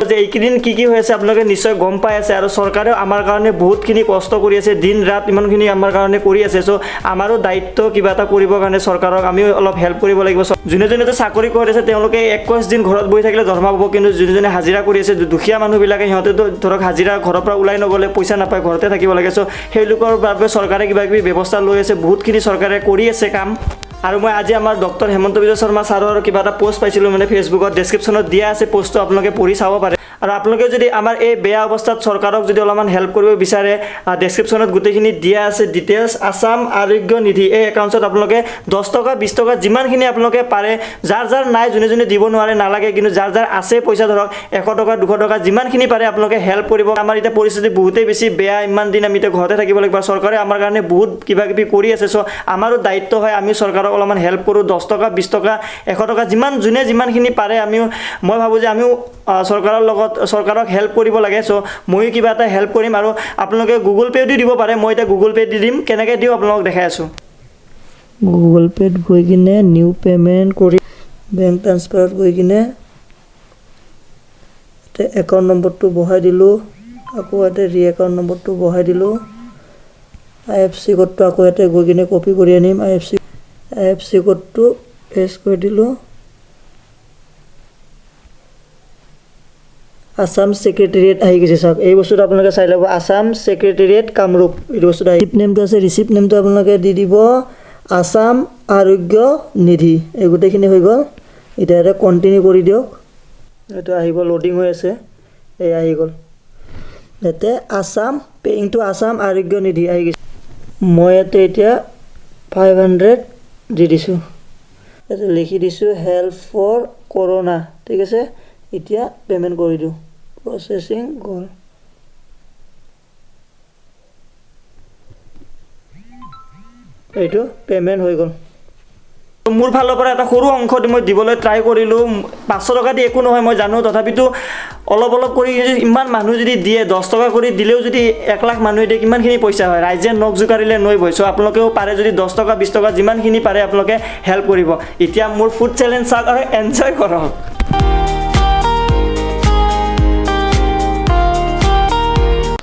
যে এইকেইদিন কি হৈছে আপোনালোকে নিশ্চয় গম পাই আছে আৰু চৰকাৰে আমাৰ কাৰণে বহুতখিনি কষ্ট কৰি আছে দিন ৰাত ইমানখিনি আমাৰ কাৰণে কৰি আছে সো আমাৰো দায়িত্ব কিবা এটা কৰিবৰ কাৰণে চৰকাৰক আমি অলপ হেল্প কৰিব লাগিব যোনে যোনে চাকৰি কৰি আছে তেওঁলোকে 21 দিন ঘৰত বহি থাকিলে দৰমহা পাব কিন্তু যোনে যোনে হাজিৰা কৰি আছে দুখীয়া মানুহবিলাকে সিহঁতে ধৰক হাজিৰা ঘৰৰ পৰা ওলাই নগলে পইচা নাপায় ঘৰতে থাকিব লাগে সো সেইলোকৰ বাবে চৰকাৰে কিবা কিবি ব্যৱস্থা লৈ আছে বহুতখিনি চৰকাৰে কৰি আছে কাম আৰু মই আজি আমাৰ ডক্টৰ হেমন্ত বিজয় শৰ্মা ছাৰৰ কিবা এটা পোষ্ট পাইছিলোঁ মানে ফেচবুকত ডেছক্ৰিপশ্যনত দিয়া আছে পোষ্টটো আপোনালোকে পঢ়ি চাব পাৰে আৰু আপোনালোকে যদি আমাৰ এই বেয়া অৱস্থাত চৰকাৰক যদি অলপমান হেল্প কৰিব বিচাৰে ডেছক্ৰিপশ্যনত গোটেইখিনি দিয়া আছে ডিটেইলছ আসাম আৰোগ্য নিধি এই একাউণ্টত আপোনালোকে 10 টকা 20 টকা যিমানখিনি আপোনালোকে পাৰে যাৰ যাৰ নাই যোনে যোনে দিব নোৱাৰে নালাগে কিন্তু যাৰ যাৰ আছে পইচা ধৰক 100 টকা 200 টকা যিমানখিনি পাৰে আপোনালোকে হেল্প কৰিব আমাৰ এটা পৰিস্থিতি বহুতেই বেছি বেয়া ইমান দিন আমি ঘৰতে থাকিব লাগিব চৰকাৰে আমাৰ কাৰণে বহুত কিবা কিবি কৰি আছে সো আমাৰো দায়িত্ব হয় আমি চৰকাৰক অলপমান হেল্প কৰোঁ 10 টকা 20 টকা 100 টকা যিমানখিনি পাৰে মই ভাবোঁ যে আমিও চৰকাৰৰ লগত চৰকাৰক হেল্প কৰিব লাগে সো মইও কিবা এটা হেল্প কৰিম আৰু আপোনালোকে গুগল পে দি দিব পাৰে মই এটা গুগল পে দি দিম কেনেকৈ দিও আপোনালোকক দেখাই আছো গুগল পেত গৈ কিনে নিউ পেমেন্ট কৰি বেংক ট্ৰান্সফাৰত গৈ কিনে একাউণ্ট নম্বৰটো বহাই দিলোঁ আকৌ এটা ৰি একাউণ্ট নম্বৰটো বহাই দিলোঁ IFC কোডটো আকৌ এটা গৈ কিনে কপি কৰি আনিম IFC কোডটো পেষ্ট কৰি দিলোঁ আসাম সেক্ৰেটাৰিয়েট আহি গৈছে চাওক এই বস্তুটো আপোনালোকে চাই ল'ব আসাম সেক্ৰেটাৰিয়েট কামৰূপ এই বস্তুটো ৰিচিপ্ট নেমটো আছে ৰিচিপ্ট নেমটো আপোনালোকে দি দিব আসাম আৰোগ্য নিধি এই গোটেইখিনি হৈ গ'ল এতিয়া এটা কণ্টিনিউ কৰি দিয়ক এইটো আহিব লোডিং হৈ আছে এই আহি গ'ল ইয়াতে আসাম পেইং টু আসাম আৰোগ্য নিধি আহি গৈছে মই ইয়াতে এতিয়া 500 দি দিছোঁ ইয়াতে লিখি দিছোঁ হেল্প ফৰ কৰোনা ঠিক আছে এতিয়া পেমেন্ট কৰি দিওঁ প্ৰসেসিং গ'ল এইটো পেমেন্ট হৈ গ'ল মোৰ ফালৰ পৰা এটা সৰু অংশ মই দিবলৈ ট্ৰাই কৰিলোঁ 500 টকা দি একো নহয় মই জানো তথাপিতো অলপ কৰি ইমান মানুহ যদি দিয়ে 10 টকা কৰি দিলেও যদি 1 লাখ মানুহে দিয়ে কিমানখিনি পইচা হয় ৰাইজে নখ জোকাৰিলে নৈ বৈ সো আপোনালোকেও পাৰে যদি 10 টকা 20 টকা যিমানখিনি পাৰে আপোনালোকে হেল্প কৰিব এতিয়া মোৰ ফুড চেলেঞ্জ চাওক আৰু এনজয় কৰক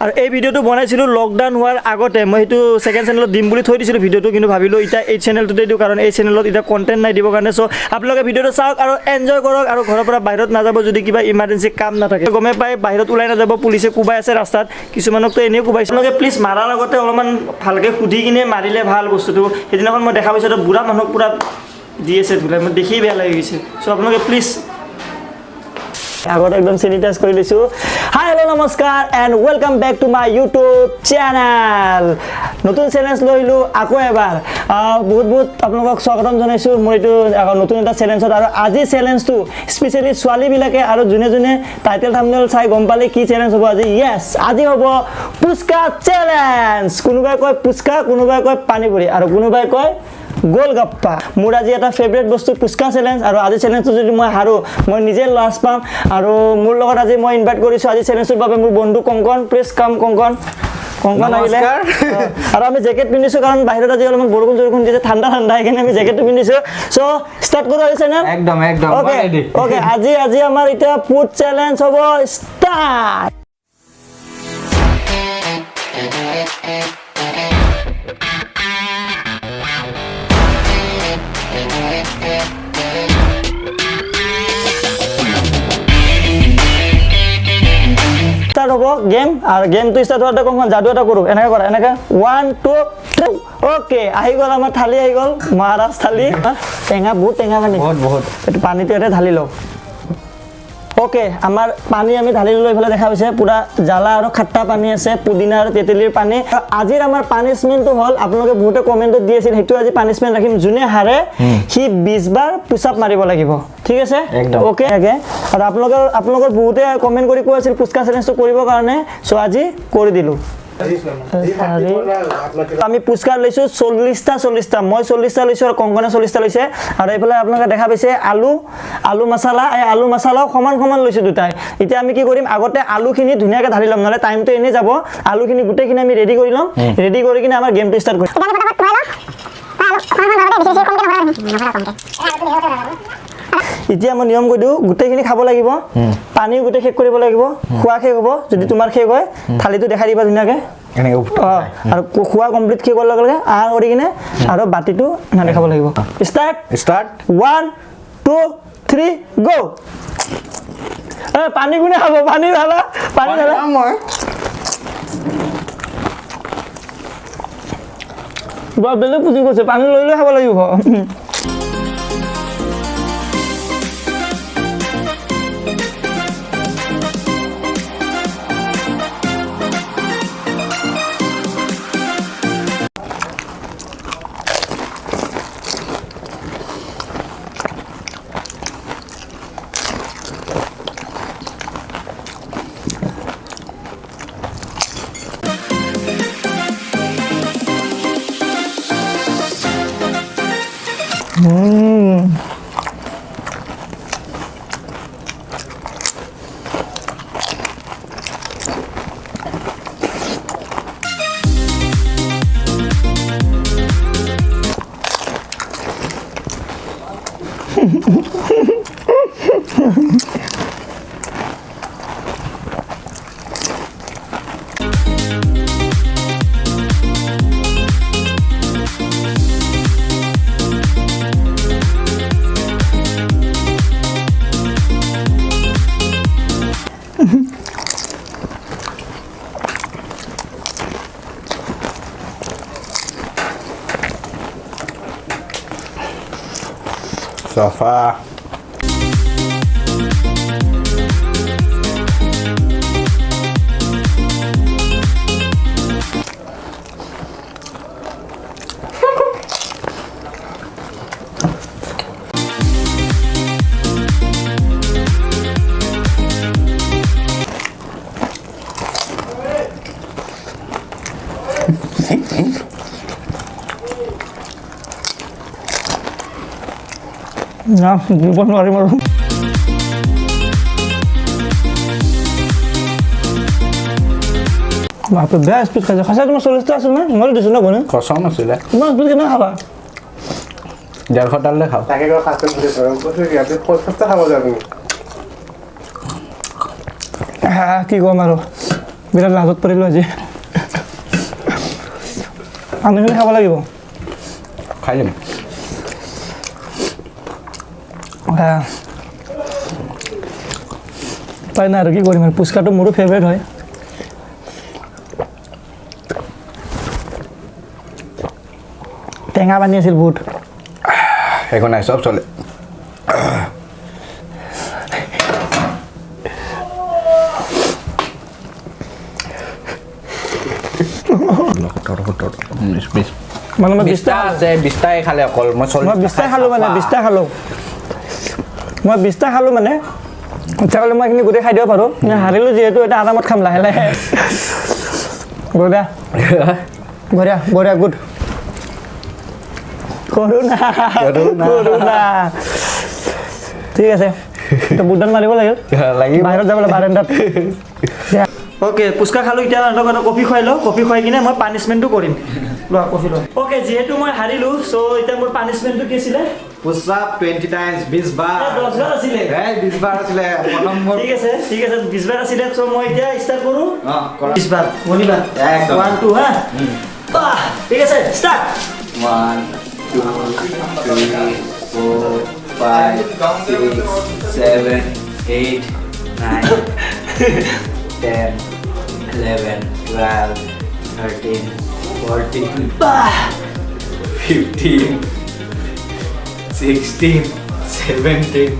আৰু এই ভিডিওটো বনাইছিলোঁ লকডাউন হোৱাৰ আগতে মই এইটো সেকেন্ড চেনেলত দিম বুলি থৈ দিছিলোঁ ভিডিওটো কিন্তু ভাবিলোঁ এটা এই চেনেলটোতে দিওঁ কাৰণ এই চেনেলত এটা কন্টেন্ট নাই দিব কাৰণে সো আপোনালোকে ভিডিওটো চাওক আৰু এনজয় কৰক আৰু ঘৰৰ পৰা বাহিৰত নাযাব যদি কিবা ইমাৰ্জেন্সি কাম নাথাকে গমে পাই বাহিৰত ওলাই নাযাব পুলিচে কুবাই আছে ৰাস্তাত কিছুমানকতো এনেও কুবাইছে আপোনালোকে প্লিজ মাৰাৰ আগতে অলপমান ভালকৈ সুধি কিনে মাৰিলে ভাল বস্তুটো সেইদিনাখন মই দেখা পাইছোঁ বুঢ়া মানুহক পুৰা দি আছে ধুলাই মই দেখি বেয়া লাগি গৈছে সো আপোনালোকে প্লিজ আগত একদম স্যানিটাইজ কৰি লৈছো হাই হেল্ল নমস্কাৰ and welcome back to my YouTube channel নতুন চেলেঞ্জ লৈলো আকৌ এবাৰ বহুত আপোনালোকক স্বাগতম জনাইছো মোৰ এইটো নতুন এটা চেলেঞ্জত আৰু আজি চেলেঞ্জটো স্পেশালি ছোৱালী বিলাকে আৰু যোনে যোনে টাইটেল থাম্বনেল চাই গম পালে কি চেলেঞ্জ হ'ব আজি ইয়েস আজি হ'ব পুস্কা চেলেঞ্জ কোনোবাই কয় পুস্কা কোনোবাই কয় পানীপুৰি আৰু কোনোবাই কয় গোলগাপ্পা মোৰ আজি এটা ফেভাৰিট বস্তু পুস্কা চেলেঞ্জ আৰু আজি চেলেঞ্জটো যদি মই হাৰো মই নিজে লাজ পাম আৰু মোৰ লগত আজি মই ইনভাইট কৰিছো আজি চেলেঞ্জৰ বাবে মোৰ বন্ধু কংকন প্লিজ কাম কংকন আহিলে আৰু আমি জেকেট পিন্ধিছো কাৰণ বাহিৰত আজি অলপমান বৰষুণ দিছে ঠাণ্ডা সেইকাৰণে আমি জেকেটটো পিন্ধিছো সো ষ্টাৰ্ট কৰো আজি চেনেল একদম ওকে আজি আমাৰ এটা ফুড চেলেঞ্জ হ'ব ষ্টাৰ্ট হ'ব গেম আৰু গেমটো ষ্টাৰ্ট হোৱাতে কোন যাদু এটা কৰো এনেকা কৰা এনেকা 1 2 3 ওকে আহি গ'ল আমাৰ থালি আহি গ'ল মহাৰাজ থালি টেঙা বহুত টেঙা পানী বহুত এটো পানীটো এতে ঢালি লও ওকে আমাৰ পানী আমি ঢালি লৈ ফেলে দেখা হৈছে পুৰা জালা আৰু খাট্টা পানী আছে পুদিনা আৰু তেতেলিৰ পানী আজিৰ আমাৰ পানিশমেন্টটো হল আপোনালোকে বহুতে কমেন্টত দি আছিল হেতু আজি পানিশমেন্ট ৰাখিম জুনে হাৰে হি 20 বাৰ পুশ আপ মাৰিব লাগিব ঠিক আছে ওকে আৰু আপোনালোকৰ বহুতে কমেন্ট কৰি কৈ আছিল পুস্কা চেলেঞ্জটো কৰিবৰ কাৰণে সো আজি কৰি দিলো আমি পুস্কাৰ লৈছো 40টা মই 40টা লৈছো আৰু কংকনে 40টা লৈছে আৰু এইফালে আপোনালোকে দেখা পাইছে আলু মছলা এই আলু মছলাও সমান লৈছো দুটাই এতিয়া আমি কি কৰিম আগতে আলুখিনি ধুনিয়াকৈ ঢালি লম নহলে টাইমটো এনে যাব আলুখিনি গুটেখিনি আমি ৰেডি কৰি লম ৰেডি কৰি কিনে আমাৰ গেমটো ষ্টাৰ্ট কৰিম এতিয়া মই নিয়ম কৈ দিওঁ গোটেইখিনি খাব লাগিব পানী গোটেই শেষ কৰিব লাগিব খোৱা শেষ হ'ব যদি তোমাৰ শেষ হয় থালিটো দেখাই দিবা ধুনীয়াকৈ আৰু খোৱা কমপ্লিট শেষ হোৱাৰ লগে লগে কৰি কিনে আৰু বাতিটো নানে খাব লাগিব ষ্টাৰ্ট 1 2 3 গো পানী কোনে খাব পানী ঢালা মই বৰ বেলেগ পুজি গৈছে পানী লৈ লৈ খাব লাগিব Sofa. না দিব নোৱাৰিম আৰু বাপৰে বেয়া স্পীড খাইছে খাইছা তোমাৰ 40টা আছিল নে মই দিছোঁ ন বনে কচম আছিলে ইমান স্পীড কেনে খাবা 150 ডাললে খাওঁ তাকে কিবা খাইছে বুলি ধৰক কৈছোঁ কি আপুনি 50টা খাব যায় আপুনি কি ক'ম আৰু বিৰাট লাজত পৰিলোঁ আজি আমিখিনি খাব লাগিব খাই দিম পাই না আৰু কি কৰিম আৰু পুচকাটো মোৰো ফেভৰেট হয় টেঙা পানী আছিল বহুত একো নাই চব চলে মানে মই 20টা আছে 20টাই খালে অকল মই 20টা খালোঁ মানে 20টা খালোঁ মই 20টা খালোঁ মানে তেতিয়াহ'লে মই এইখিনি গোটেই খাই দিব পাৰোঁ হাৰিলোঁ যিহেতু এটা আৰামত খাম লাহে লাহে বঢ়িয়া বঢ়িয়া বঢ়িয়া গুড কৰোণা ঠিক আছে এতিয়া বুটডাল মাৰিব লাগিল বাহিৰত যাব লাগে বাৰান্দাত ওকে পুচকা খালোঁ এতিয়া কফি খুৱাই লওঁ কফি খুৱাই কিনে মই পানিছমেণ্টটো কৰিম লোৱা কফি লোৱা ওকে যিহেতু মই হাৰিলোঁ চ' এতিয়া মোৰ পানিছমেণ্টটো কি আছিলে পুষআপ 20 টাইমছ 20 বাৰ 10 বাৰ আছিলে 20 বাৰ আছিলে প্ৰথম ঠিক আছে 20 বাৰ আছিলে চ' মই এতিয়া ষ্টাৰ্ট কৰোঁ 20 বাৰ বনিবা 1 2 হা ঠিক আছে ষ্টাৰ্ট 1 2 3 4 5 6 7 8 9 10 11 12 13 14 15 16 17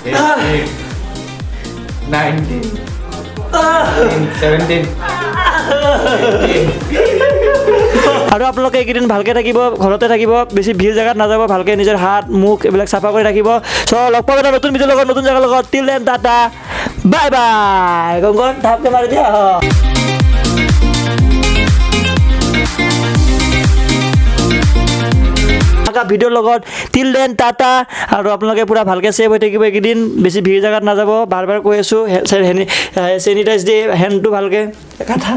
18 19 17 আৰু আপোনালোকে এইকেইদিন ভালকৈ থাকিব ঘৰতে থাকিব বেছি ভিৰ জেগাত নাযাব ভালকৈ নিজৰ হাত মুখ এইবিলাক চাফা কৰি ৰাখিব চ' লগ পাব এটা নতুন ভিডিঅ'ৰ লগত নতুন জেগাৰ লগত till then tata bye bye গংগন ধাপকে মাৰি দিয়া ভিডিঅ'ৰ লগত টিল দেন টাটা আৰু আপোনালোকে পূৰা ভালকৈ ছেভ হৈ থাকিব এইকেইদিন বেছি ভিৰ জেগাত নাযাব বাৰ বাৰ কৈ আছোঁ চেনিটাইজ দি হেণ্ডটো ভালকৈ কথা